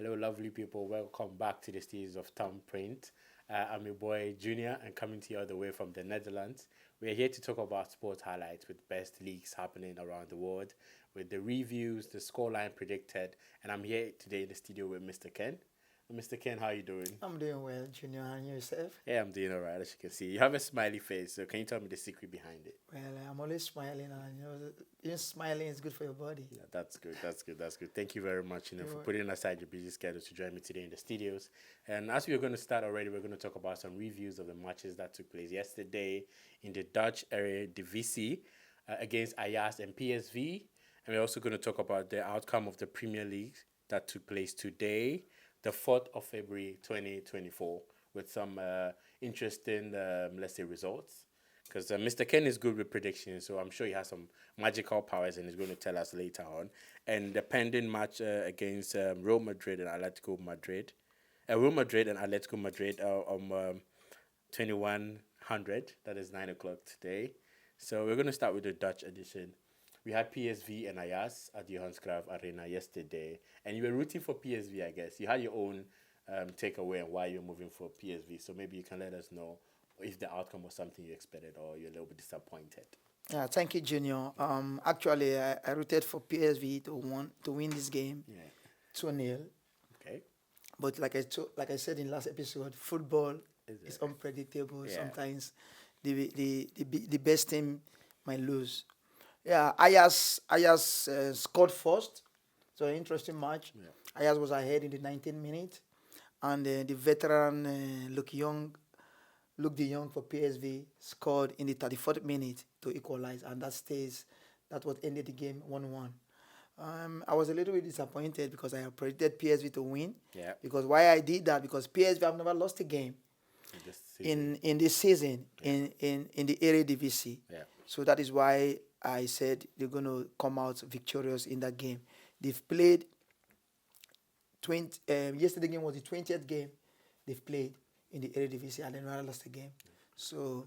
Hello, lovely people. Welcome back to the studios of Thumbprint. I'm your boy Junior and coming to you all the way from the Netherlands. We're here to talk about sports highlights with best leagues happening around the world, with the reviews, the scoreline predicted, and I'm here today in the studio with Mr. Ken. Mr. Ken, how are you doing? I'm doing well, Junior, and yourself? Yeah, I'm doing all right, as you can see. You have a smiley face, so can you tell me the secret behind it? Well, I'm always smiling, and even smiling is good for your body. Yeah, that's good. That's good. That's good. Thank you very much, for You, putting aside your busy schedule to join me today in the studios. And as we're going to start already, we're going to talk about some reviews of the matches that took place yesterday in the Dutch area Divisie against Ajax and PSV. And we're also going to talk about the outcome of the Premier League that took place today, the 4th of February 2024, with some interesting, let's say, results. Because Mr. Ken is good with predictions, so I'm sure he has some magical powers and he's going to tell us later on. And the pending match against Real Madrid and Atletico Madrid, Real Madrid and Atletico Madrid on 2100, that is 9 o'clock today. So we're going to start with the Dutch edition. We had PSV and Ajax at the Johan Cruyff Arena yesterday, and you were rooting for PSV, I guess. You had your own takeaway and why you're moving for PSV, so maybe you can let us know if the outcome was something you expected or you're a little bit disappointed. yeah, thank you, Junior. Actually, I rooted for PSV to win this game Yeah. 2-0. Okay. But like I said in last episode, football Is is it? unpredictable. Yeah. Sometimes the best team might lose. Yeah, Ayas scored first. So an interesting match. Yeah. Ayas was ahead in the 19th minute, and the veteran Luke De Jong for PSV scored in the 34th minute to equalize, and that what ended the game 1-1. I was a little bit disappointed because I had predicted PSV to win. Yeah. Because why I did that? Because PSV have never lost a game This season. in this season Yeah. in the Eredivisie. Yeah. So that is why I said they're going to come out victorious in that game. They've played 20. Yesterday game was the 20th game they've played in the Eredivisie, and they never lost a game. So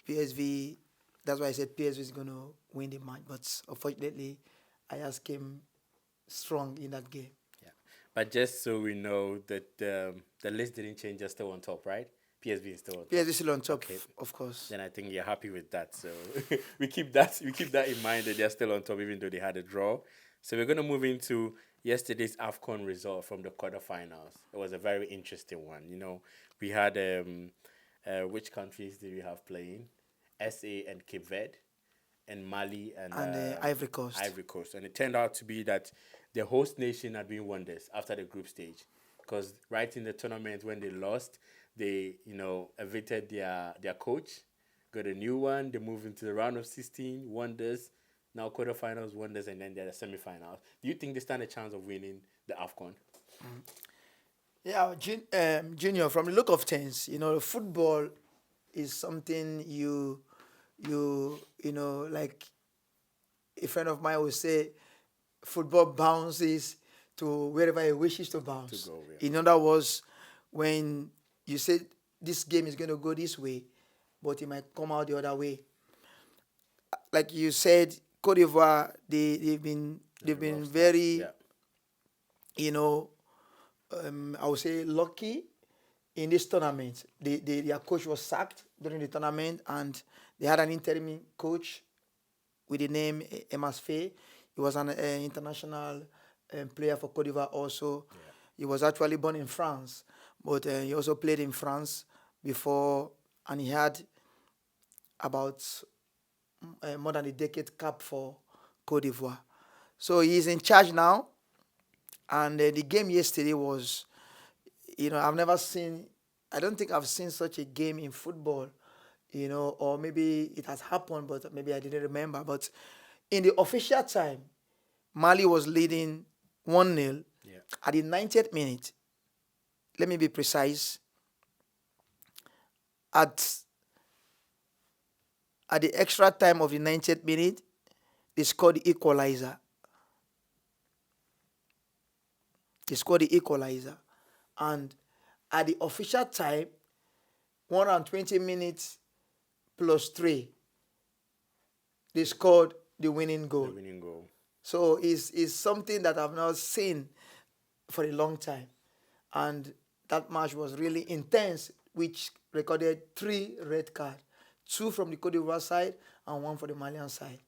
PSV, that's why I said PSV is going to win the match. But unfortunately, Ajax came strong in that game. Yeah. But just so we know that the list didn't change, just still on top, right? PSV is still on top. PSV is still on top, Okay. of course. Then I think you're happy with that. So we keep that in mind that they're still on top even though they had a draw. So we're gonna move into yesterday's Afcon result from the quarterfinals. It was a very interesting one. We had which countries did we have playing? SA and Cape Verde, and Mali and And Ivory Coast. Ivory Coast. And it turned out to be that the host nation had been wonders after the group stage. Because right in the tournament when they lost, they, evicted their coach, got a new one, they moved into the round of 16, wonders, now quarterfinals, wonders, and then they're the semifinals. Do you think they stand a chance of winning the AFCON? Yeah, Junior, from the look of things, football is something like a friend of mine would say, football bounces to wherever it wishes to bounce. To go, yeah. In other words, when you say this game is going to go this way, but it might come out the other way. Like you said, Cote d'Ivoire, they've been Rough start. very, Yeah. I would say lucky in this tournament. Their coach was sacked during the tournament, and they had an interim coach with the name Emas Faye. He was an international player for Cote d'Ivoire also. Yeah. He was actually born in France, but he also played in France before, and he had about more than a decade cap for Cote d'Ivoire. So he's in charge now, and the game yesterday was, I don't think I've seen such a game in football, or maybe it has happened, but maybe I didn't remember. But in the official time, Mali was leading 1-0 Yeah. at the 90th minute. Let me be precise. At the extra time of the 90th minute, they scored the equalizer. And at the official time, 120 minutes plus 3, they scored the winning goal. The winning goal. So it's something that I've not seen for a long time. And that match was really intense, which recorded 3 red cards, 2 from the Cote d'Ivoire side and 1 for the Malian side.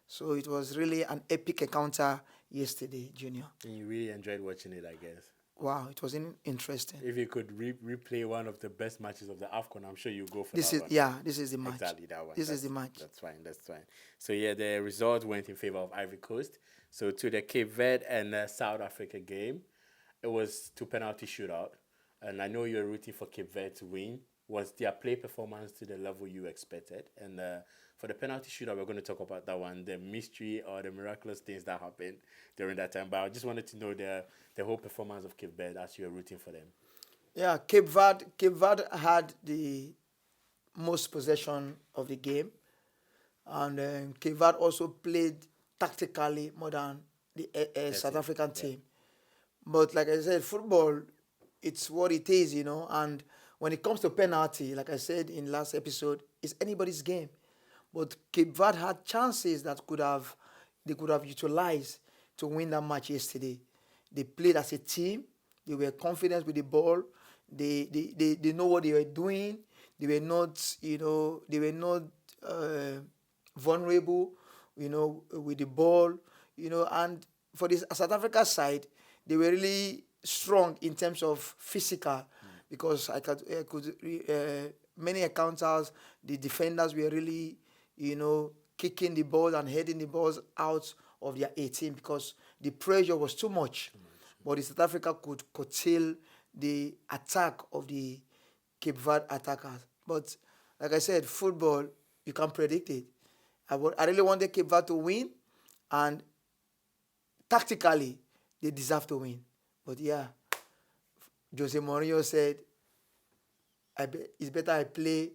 So it was really an epic encounter yesterday, Junior. And you really enjoyed watching it, I guess. Wow, it was interesting. If you could replay one of the best matches of the Afcon, I'm sure you go for This that is one. this is the match. Exactly that one. This is the match. That's fine. That's fine. So yeah, the result went in favor of Ivory Coast. So to the Cape Verde and South Africa game, it was to penalty shootout, and I know you're rooting for Cape Verde to win. Was their play performance to the level you expected? And for the penalty shootout, we're going to talk about that one, the mystery or the miraculous things that happened during that time. But I just wanted to know the whole performance of Cape Verde as you're rooting for them. Yeah, Cape Verde had the most possession of the game, and Cape Verde also played tactically more than the South African team. But like I said, football, it's what it is, and when it comes to penalty, like I said in last episode, it's anybody's game. But Cape Verde had chances that they could have utilized to win that match yesterday. They played as a team. They were confident with the ball. They know what they were doing. They were not, vulnerable, with the ball, and for the South Africa side, they were really strong in terms of physical, because many encounters, the defenders were really, kicking the ball and heading the balls out of their 18 because the pressure was too much. But the South Africa could curtail the attack of the Cape Verde attackers. But like I said, football, you can't predict it. I really wanted Cape Verde to win, and tactically, they deserve to win. But yeah, Jose Mourinho said, it's better I play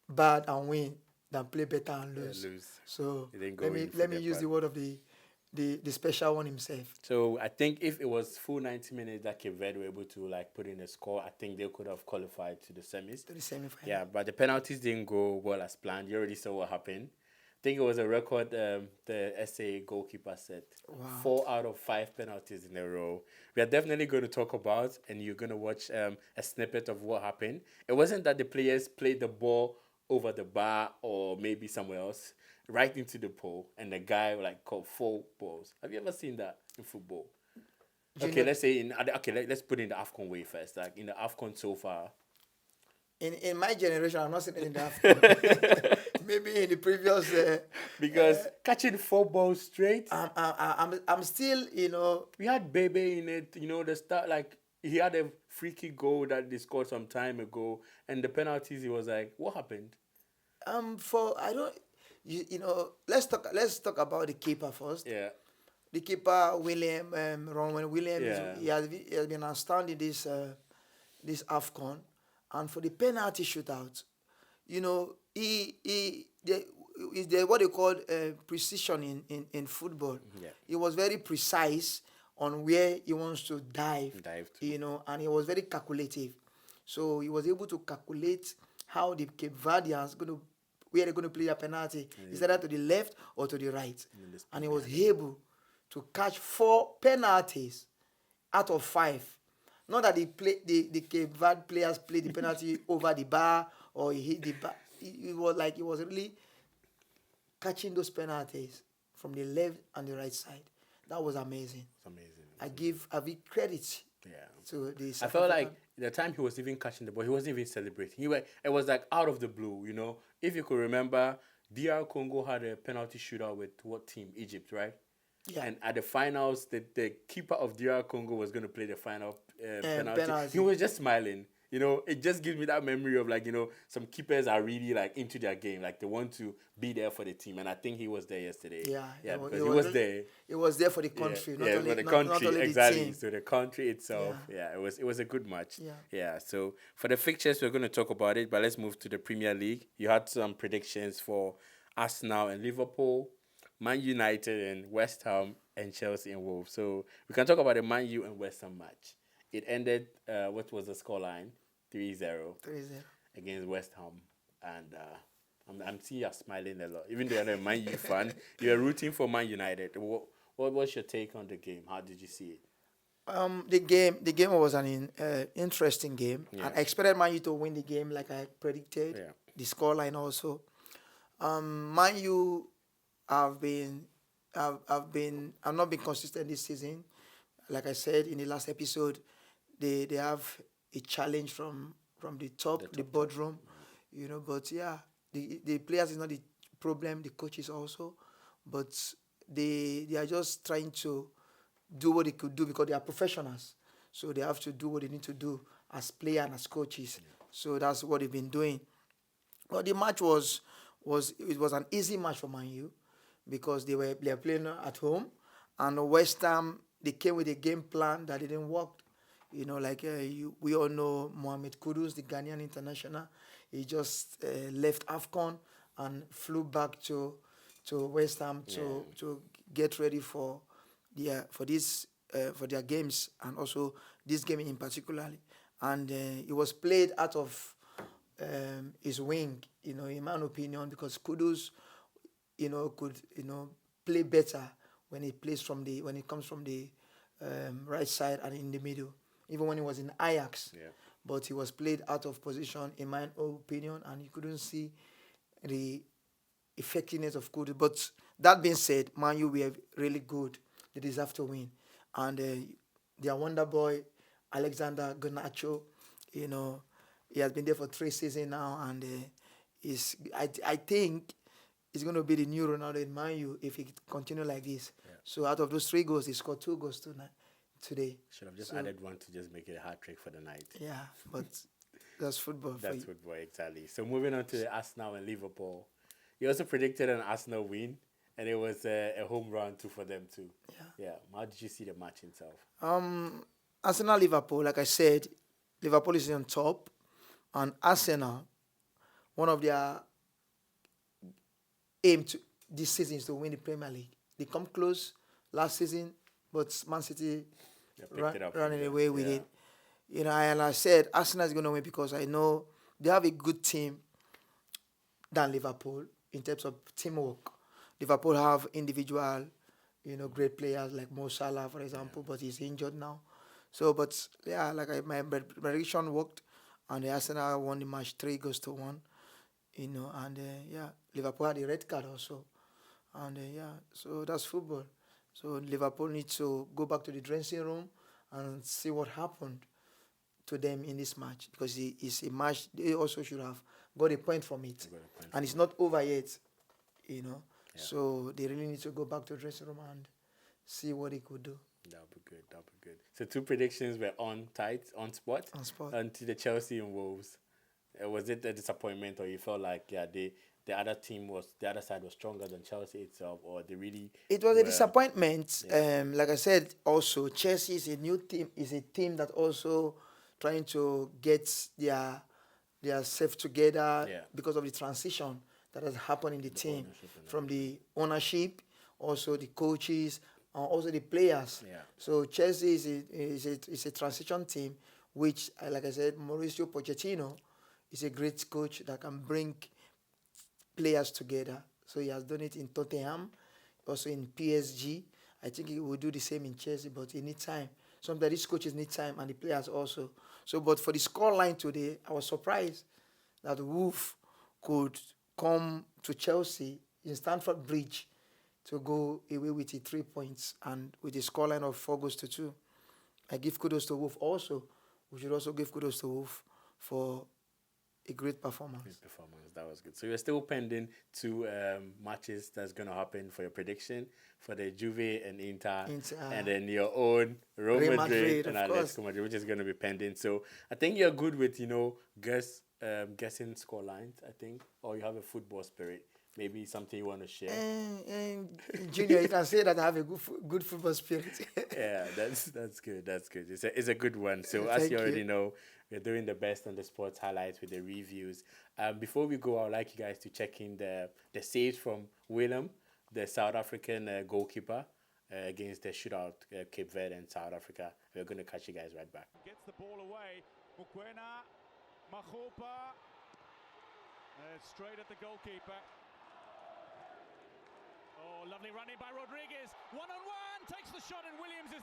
bad and win than play better and lose. So let me use the word of the special one himself. So I think if it was full 90 minutes that Cape Verde were able to put in a score, I think they could have qualified to the semis. To the semi-final. Yeah, but the penalties didn't go well as planned. You already saw what happened. I think it was a record the SA goalkeeper set. Wow. 4 out of 5 penalties in a row. We are definitely going to talk about, and you're going to watch a snippet of what happened. It wasn't that the players played the ball over the bar or maybe somewhere else, right into the pole, and the guy caught 4 balls. Have you ever seen that in football? Okay, let's say let's put it in the Afcon way first. Like in the Afcon so far. In my generation, I'm not seeing it in the Afcon. Maybe in the previous. Because catching 4 balls straight. I'm still, We had Bebe in it. The start he had a free kick goal that they scored some time ago, and the penalties. He was like, what happened? Let's talk about the keeper first. Yeah. The keeper Ronwen Williams. Yeah. He has been outstanding this Afcon. And for the penalty shootout, there's what they call precision in football. Yeah. He was very precise on where he wants to dive to. And he was very calculative. So he was able to calculate how the Cape Verdeans where they're going to play a penalty. Yeah. Is either to the left or to the right. And he was able to catch 4 penalties out of 5. Not that the Cape Verde players played the penalty over the bar or he hit the bar. It was really catching those penalties from the left and the right side. That was amazing. It's amazing. I give credit. Yeah. To the. I felt like the time he was even catching the ball, he wasn't even celebrating. It was out of the blue. If you could remember, DR Congo had a penalty shootout with what team? Egypt, right? Yeah. And at the finals, the keeper of DR Congo was going to play the final penalty. He was just smiling. It just gives me that memory of some keepers are really into their game. They want to be there for the team. And I think he was there yesterday. Yeah, because he was there. He was there for the country. Yeah, for the country, not only exactly. The team. So the country itself. Yeah, it was a good match. Yeah. So for the fixtures, we're going to talk about it. But let's move to the Premier League. You had some predictions for Arsenal and Liverpool, Man United and West Ham, and Chelsea and Wolves. So we can talk about the Man U and West Ham match. It ended, what was the scoreline? 3-0 against West Ham. And I'm seeing you smiling a lot. Even though you're not a Man U fan, you're rooting for Man United. What was your take on the game? How did you see it? The game was an interesting game, Yeah. and I expected Man U to win the game like I predicted. Yeah. The scoreline also. Man U have been, have not been consistent this season. Like I said in the last episode, they have a challenge from the top, the boardroom, But yeah, the players is not the problem. The coaches also, but they are just trying to do what they could do because they are professionals. So they have to do what they need to do as players and as coaches. So that's what they've been doing. But the match was an easy match for Man U because they were playing at home, and West Ham they came with a game plan that didn't work. We all know Mohamed Kudus, the Ghanaian international. He just left Afcon and flew back to West Ham to get ready for their games, and also this game in particularly. And it was played out of his wing, in my opinion, because Kudus, could play better when he plays when it comes from the right side and in the middle. Even when he was in Ajax, Yeah. but he was played out of position in my opinion, and you couldn't see the effectiveness of Kudus. But that being said, Man U were really good. They deserve to win, and their wonder boy Alexander Garnacho, he has been there for 3 seasons now, and I think he's going to be the new Ronaldo in Man U if he continue like this. Yeah. So out of those 3 goals, he scored 2 goals today. Should have just So added one to just make it a hat trick for the night. yeah, but that's football for That's you. football, exactly. So moving on to the Arsenal and Liverpool. You also predicted an Arsenal win, and it was a home run too for them too. Yeah. How did you see the match itself? Arsenal Liverpool, like I said, Liverpool is on top, and Arsenal, one of their aim this season is to win the Premier League. They come close last season, but Man City They picked it up from running there. away with Yeah. it. And I said Arsenal is going to win because I know they have a good team than Liverpool in terms of teamwork. Liverpool have individual, great players like Mo Salah, for example, but he's injured now. So, but yeah, my prediction worked, and the Arsenal won the match 3 goals to 1. And Liverpool had a red card also, and so that's football. So Liverpool needs to go back to the dressing room and see what happened to them in this match, because it's a match they also should have got a point from it, Got a point and it's not over yet. So they really need to go back to the dressing room and see what they could do That'll be good. That'll be good. So 2 predictions were on on spot. on spot. And to the Chelsea and Wolves, was it a disappointment, or you felt like the other side was stronger than Chelsea itself, or they really? It was a were- disappointment. Like I said, also Chelsea is a new team. Is a team that also trying to get their self together Yeah. because of the transition that has happened in the team ownership and from the ownership, also the coaches, and also the players. Yeah. So Chelsea is a transition team, which, like I said, Mauricio Pochettino is a great coach that can bring players together. So he has done it in Tottenham, also in PSG. I think he will do the same in Chelsea, but he needs time. Sometimes these coaches need time, and the players also. So, but for the scoreline today, I was surprised that Wolf could come to Chelsea in Stamford Bridge to go away with the 3 points and with a scoreline of 4 goals to 2. I give kudos to Wolf also. We should also give kudos to Wolf for a great performance. Good performance. That was good. So you're still pending 2 matches that's going to happen for your prediction for the Juve and Inter, and then your own Real Real Madrid Madrid, and of course. Atletico Madrid, which is going to be pending. So I think you're good with guessing score lines. I think, or you have a football spirit. Maybe something you want to share. Junior, you can say that I have a good football spirit. Yeah, that's good. That's good. It's a good one. So as Thank you already you. know, we're doing the best on the sports highlights with the reviews. Before we go, I would like you guys to check in the saves from Willem, the South African goalkeeper, against the shootout Cape Verde and South Africa. We're going to catch you guys right back. Gets the ball away. Mokwena, Mahopa, straight at the goalkeeper. Oh, lovely running by Rodriguez. 1-on-1, takes the shot, and Williams is